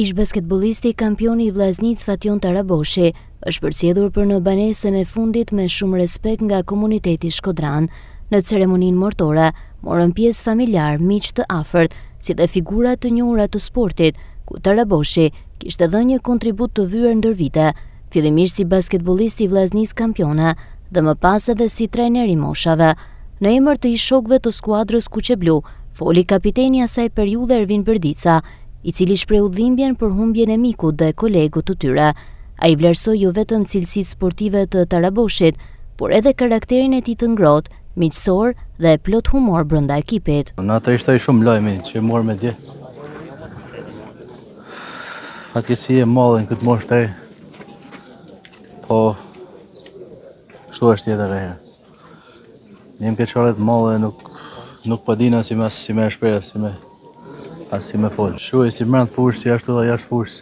Ish basketbollisti kampioni i Vllaznisë Fation Taraboshi është përcjellur për në banesën e fundit me shumë respekt nga komuniteti shkodran. Në ceremoninë mortore morën pjesë familjar, miq të afërt, si dhe figura të njohura të sportit, ku Taraboshi kishte dhënë një kontribut të vyer ndër vite, fillimisht si basketbollisti i Vllaznisë kampione dhe më pas edhe si trajner i moshave. Në emër të shokëve të skuadrës kuqeblu, foli kapiteni i asaj periudhe Ervin Berdica, i cili shprehu dhimbjen për humbjen e mikut dhe kolegut të tyre. Ai vlerësoi jo vetëm cilësitë sportive të Taraboshit, por edhe karakterin e tij të ngrohtë, miqësor dhe plot humor brenda ekipit. Në atë ishte shumë lajmi që morë me dje. Fatkeqësi e madhe në këtë moshë të re, po kështu është jeta ka herë. Jem këtë çfarët madhe nuk po dina si me shpreh, si me fol. Shuaj si brenda fushës, si ashtu dhe jashtë fushës.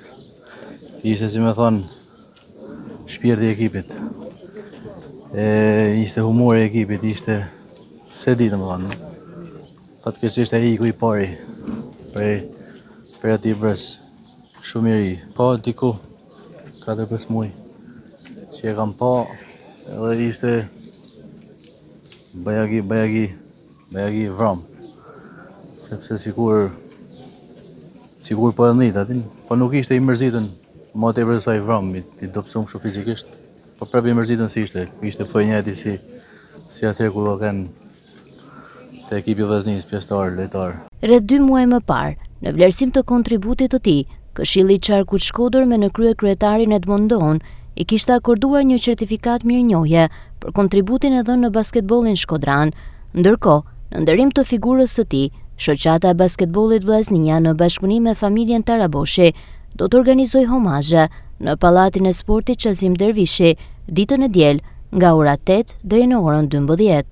Ishte si me thonë shpirti i ekipit. Ishte humori i ekipit, ishte se di domethënë. Fatkeqësisht ai iku i pari për aty brez. Shumë i ri. Po diku 4-5 muaj që e kam pa, edhe ishte bajagi vram. Sepse sikur po e ndit atin, po nuk ishte i mërzitën, ma tepër se sa i vram, i dobësum kështu fizikisht. Po prapë i mërzitën si ishte po e njëjti si atëherë kur ka qenë te ekipi i Vllaznisë pjesëtar lojtar. Rreth 2 muaj më parë, në vlerësim të kontributit të tij, Këshilli i Qarkut Shkodër me në krye kryetarin Edmond Don i kishte akorduar një certifikat mirënjohje për kontributin e dhënë në basketbollin shkodran. Ndërkohë, në nderim të figurës së tij, shoqata e basketbollit Vllaznia në bashkëpunim me familjen Taraboshi do të organizojë homazhe në Pallatin e Sportit Qazim Dervishi ditën e diel nga ora 8 deri në orën 12.